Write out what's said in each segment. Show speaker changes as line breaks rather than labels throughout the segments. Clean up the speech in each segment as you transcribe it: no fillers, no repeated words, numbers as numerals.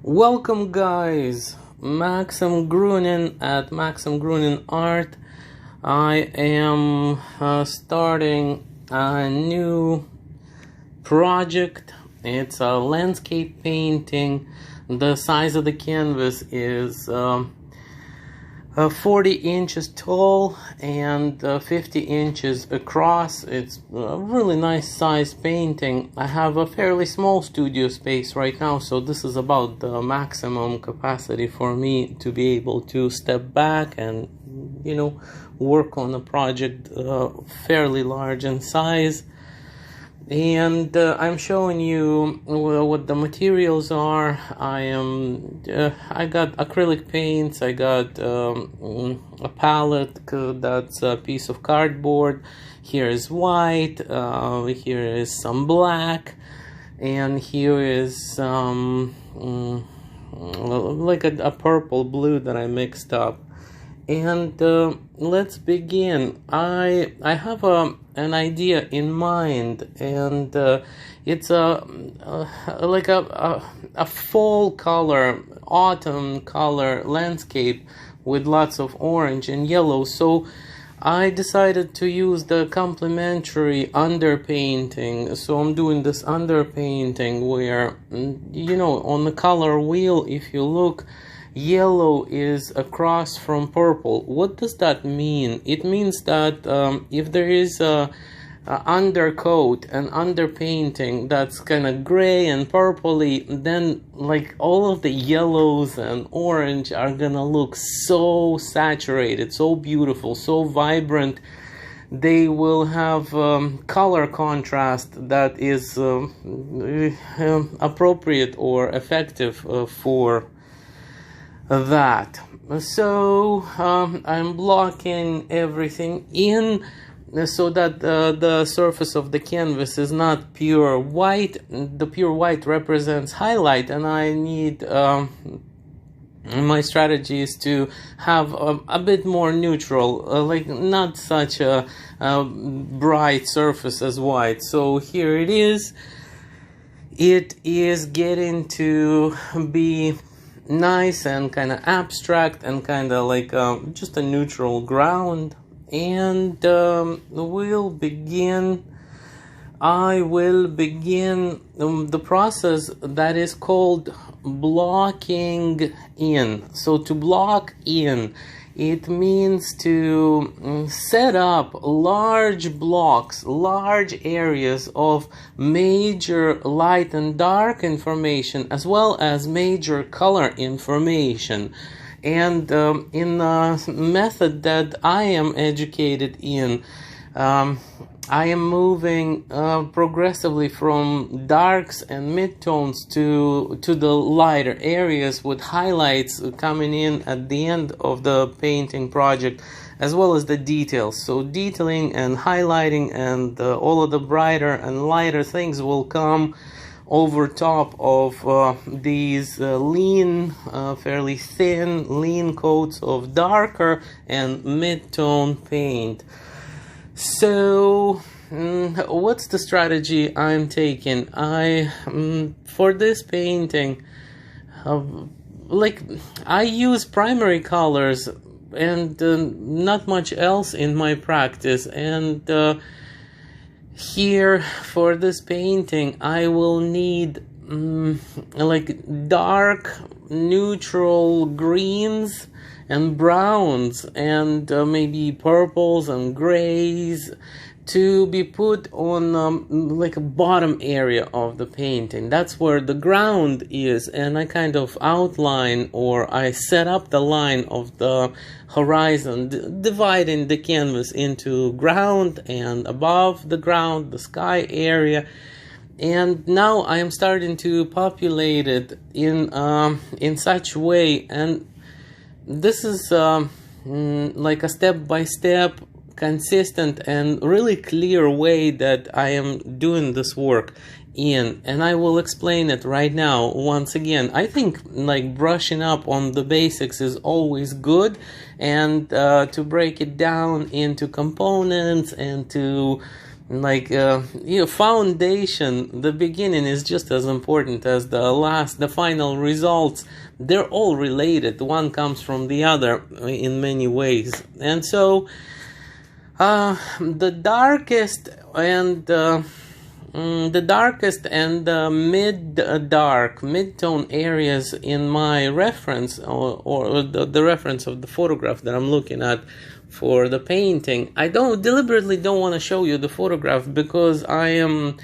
Welcome guys, Maxim Grunin at Maxim Grunin Art. I am starting a new project. It's a landscape painting. The size of the canvas is 40 inches tall and 50 inches across. It's a really nice size painting. I have a fairly small studio space right now, so this is about the maximum capacity for me to be able to step back and, work on a project fairly large in size. And I'm showing you what the materials are. I got acrylic paints. I got a palette that's a piece of cardboard. Here is white. Here is some black, and here is some like a purple blue that I mixed up. And let's begin. I have an idea in mind, and it's like a fall color, autumn color landscape with lots of orange and yellow. So I decided to use the complementary underpainting. So I'm doing this underpainting where, on the color wheel, if you look, yellow is across from purple. What does that mean? It means that if there is a undercoat and underpainting that's kind of gray and purpley, then like all of the yellows and orange are gonna look so saturated, so beautiful, so vibrant. They will have color contrast that is appropriate or effective for that. So I'm blocking everything in so that the surface of the canvas is not pure white. The pure white represents highlight, and I need my strategy is to have a bit more neutral, like not such a bright surface as white. So here it is. It is getting to be nice and kind of abstract and kind of like just a neutral ground. And I will begin the process that is called blocking in. So to block in, it means to set up large blocks, large areas of major light and dark information, as well as major color information. And in the method that I am educated in, I am moving progressively from darks and midtones to the lighter areas, with highlights coming in at the end of the painting project, as well as the details. So detailing and highlighting and all of the brighter and lighter things will come over top of these fairly thin, lean coats of darker and mid-tone paint. So what's the strategy I'm taking? For this painting, I use primary colors and not much else in my practice. And here for this painting, I will need like dark, neutral greens and browns and maybe purples and grays to be put on like a bottom area of the painting. That's where the ground is, and I kind of outline, or I set up the line of the horizon, dividing the canvas into ground and above the ground, the sky area. And now I am starting to populate it in such way, and this is like a step-by-step, consistent and really clear way that I am doing this work in, and I will explain it right now. Once again, I think like brushing up on the basics is always good, and to break it down into components and to like foundation. The beginning is just as important as the final results. They're all related. One comes from the other in many ways. And so the darkest and mid-tone areas in my reference, or the reference of the photograph that I'm looking at for the painting. I deliberately don't want to show you the photograph because I am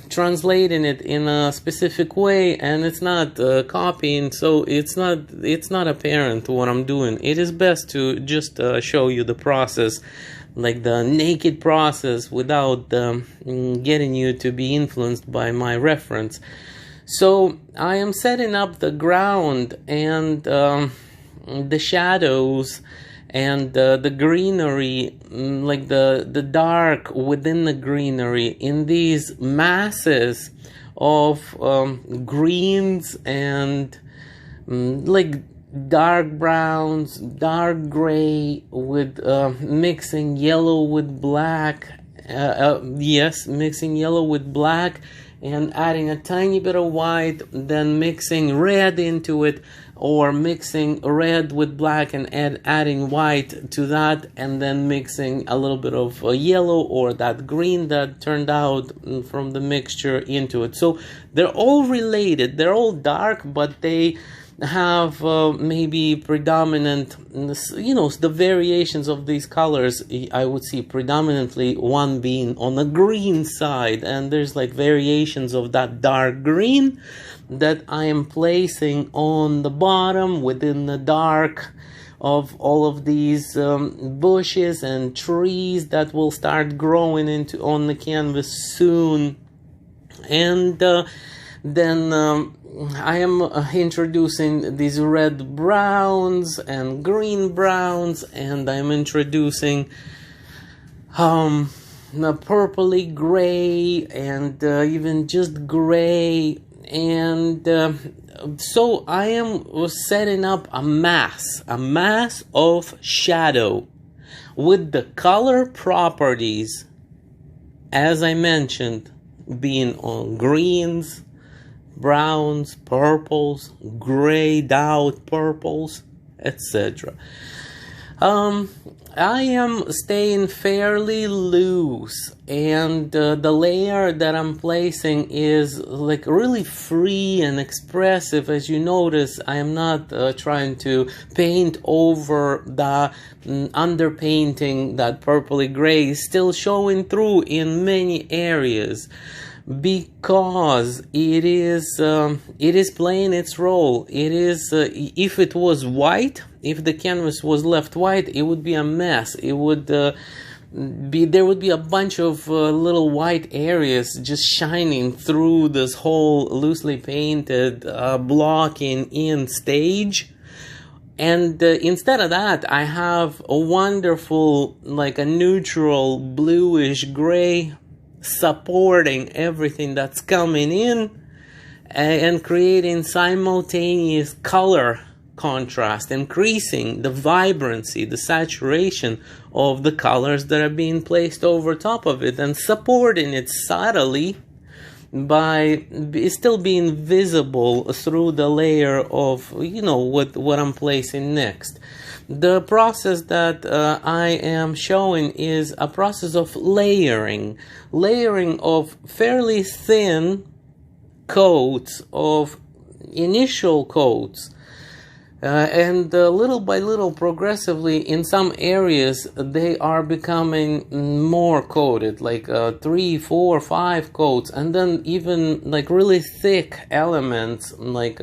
translating it in a specific way, and it's not copying, so it's not apparent what I'm doing. It is best to just show you the process, like the naked process, without getting you to be influenced by my reference. So I am setting up the ground and the shadows and the greenery, like the dark within the greenery, in these masses of greens and like dark browns, dark gray, with mixing yellow with black. Mixing yellow with black and adding a tiny bit of white, then mixing red into it, or mixing red with black and adding white to that, and then mixing a little bit of yellow or that green that turned out from the mixture into it. So they're all related. They're all dark, but they have maybe predominant, the variations of these colors. I would see predominantly one being on the green side, and there's like variations of that dark green that I am placing on the bottom within the dark of all of these bushes and trees that will start growing on the canvas soon. And then I am introducing these red browns and green browns, and I'm introducing the purpley gray and even just gray. And so I am setting up a mass of shadow with the color properties, as I mentioned, being on greens, browns, purples, grayed out purples, etc. I am staying fairly loose, and the layer that I'm placing is like really free and expressive. As you notice, I am not trying to paint over the underpainting. That purpley gray is still showing through in many areas, because it is playing its role. It is if it was white, if the canvas was left white, it would be a mess. It would there would be a bunch of little white areas just shining through this whole loosely painted blocking in stage. And instead of that, I have a wonderful, like a neutral bluish gray supporting everything that's coming in and creating simultaneous color contrast, increasing the vibrancy, the saturation of the colors that are being placed over top of it, and supporting it subtly by still being visible through the layer of what I'm placing next. The process that I am showing is a process of layering of fairly thin coats, of initial coats, and little by little, progressively, in some areas they are becoming more coated, like 3, 4, 5 coats, and then even like really thick elements, like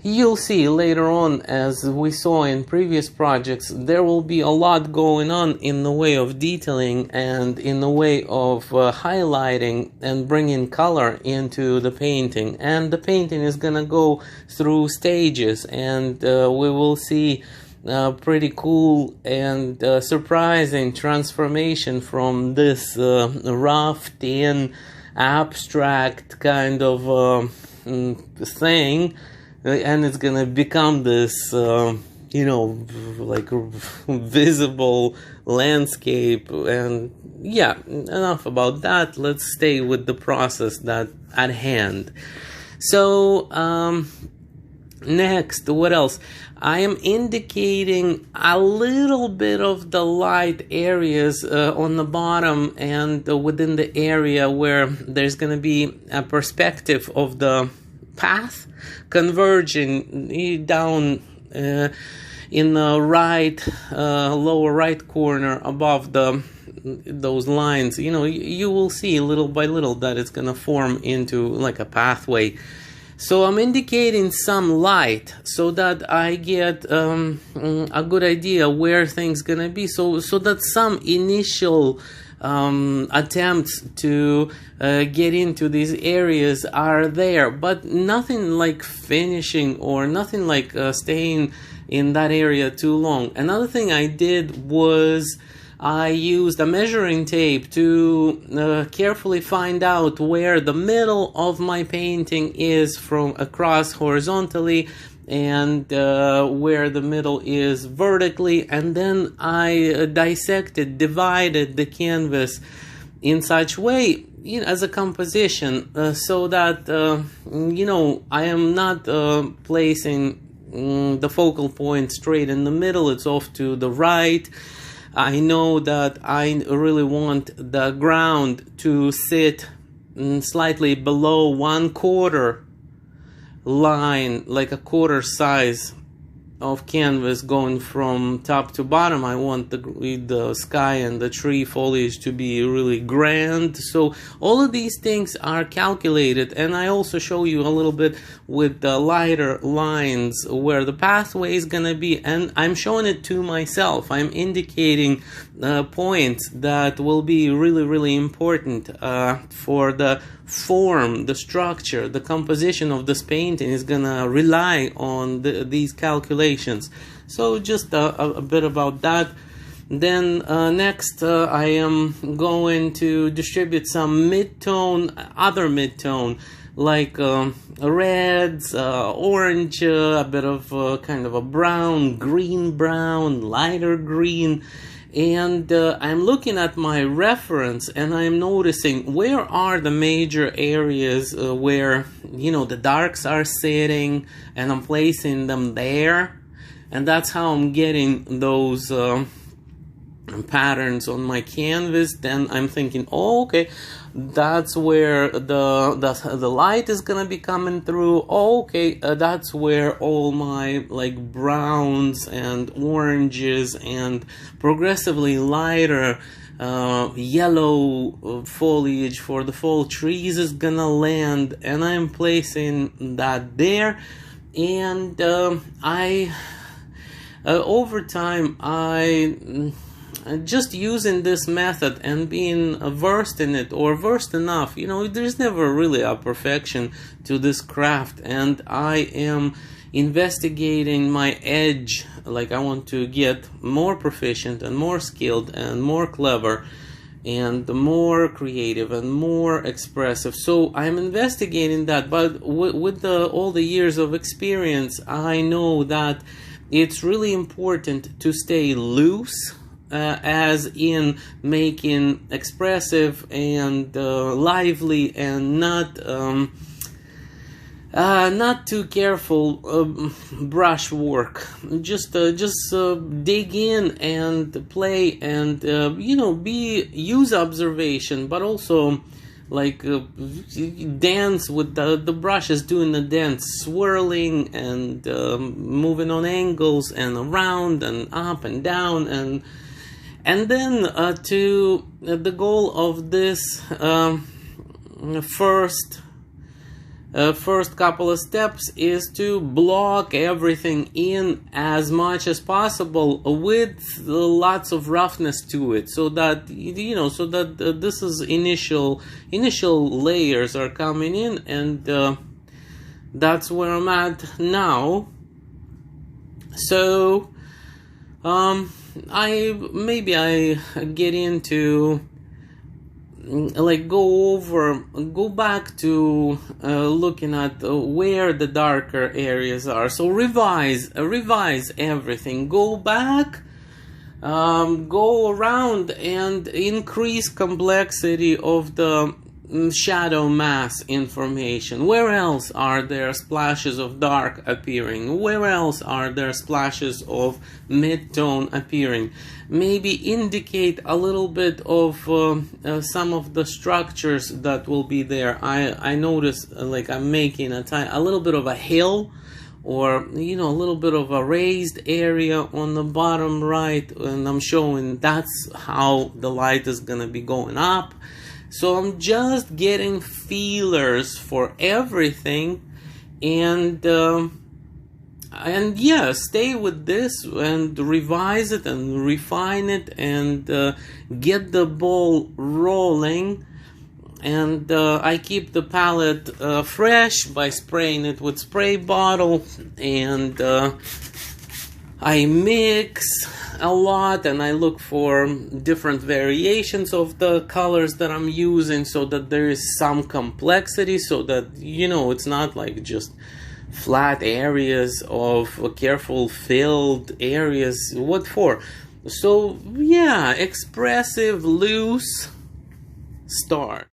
you'll see later on, as we saw in previous projects, there will be a lot going on in the way of detailing and in the way of highlighting and bringing color into the painting. And the painting is gonna go through stages, and we will see pretty cool and surprising transformation from this rough, thin, abstract kind of thing, and it's gonna become this like visible landscape. And yeah, enough about that. Let's stay with the process that at hand. So next, what else? I am indicating a little bit of the light areas on the bottom and within the area where there's going to be a perspective of the path converging down in the right lower right corner above those lines. You will see little by little that it's going to form into like a pathway. So I'm indicating some light so that I get a good idea where things gonna be. So that some initial attempts to get into these areas are there, but nothing like finishing or nothing like staying in that area too long. Another thing I did was I used a measuring tape to carefully find out where the middle of my painting is from across horizontally and where the middle is vertically, and then I divided the canvas in such way as a composition so that I am not placing the focal point straight in the middle. It's off to the right. I know that I really want the ground to sit slightly below 1/4 line, like a quarter size of canvas going from top to bottom. I want the sky and the tree foliage to be really grand. So all of these things are calculated, and I also show you a little bit with the lighter lines where the pathway is gonna be, and I'm showing it to myself. I'm indicating points that will be really, really important for the form, the structure, the composition of this painting is gonna rely on these calculations. So just a bit about that. Then next I am going to distribute some other mid-tone, like reds, orange, a bit of kind of a brown, green brown, lighter green. And I'm looking at my reference and I'm noticing where are the major areas where, the darks are sitting, and I'm placing them there. And that's how I'm getting those patterns on my canvas. Then I'm thinking, oh, okay, that's where the light is gonna be coming through. Oh, okay, that's where all my like browns and oranges and progressively lighter yellow foliage for the fall trees is gonna land, and I'm placing that there. And over time just using this method and being versed in it, or versed enough, there's never really a perfection to this craft, and I am investigating my edge. Like, I want to get more proficient and more skilled and more clever and more creative and more expressive. So I'm investigating that, but with all the years of experience, I know that it's really important to stay loose, as in making expressive and lively, and not too careful brush work. Just dig in and play, and use observation, but also like dance with the brushes, doing the dance, swirling and moving on angles and around and up and down, and then to the goal of this first couple of steps is to block everything in as much as possible with lots of roughness to it, so that this is initial layers are coming in, and that's where I'm at now. So I get into like go back to looking at where the darker areas are. So revise everything. Go back, go around and increase complexity of the shadow mass information. Where else are there splashes of dark appearing? Where else are there splashes of mid-tone appearing? Maybe indicate a little bit of some of the structures that will be there. I notice like I'm making a little bit of a hill, or a little bit of a raised area on the bottom right, and I'm showing that's how the light is gonna be going up. So I'm just getting feelers for everything, and yeah, stay with this and revise it and refine it and get the ball rolling. And I keep the palette fresh by spraying it with spray bottle, and I mix a lot, and I look for different variations of the colors that I'm using, so that there is some complexity, so that it's not like just flat areas of careful filled areas. What for? So yeah, expressive, loose start.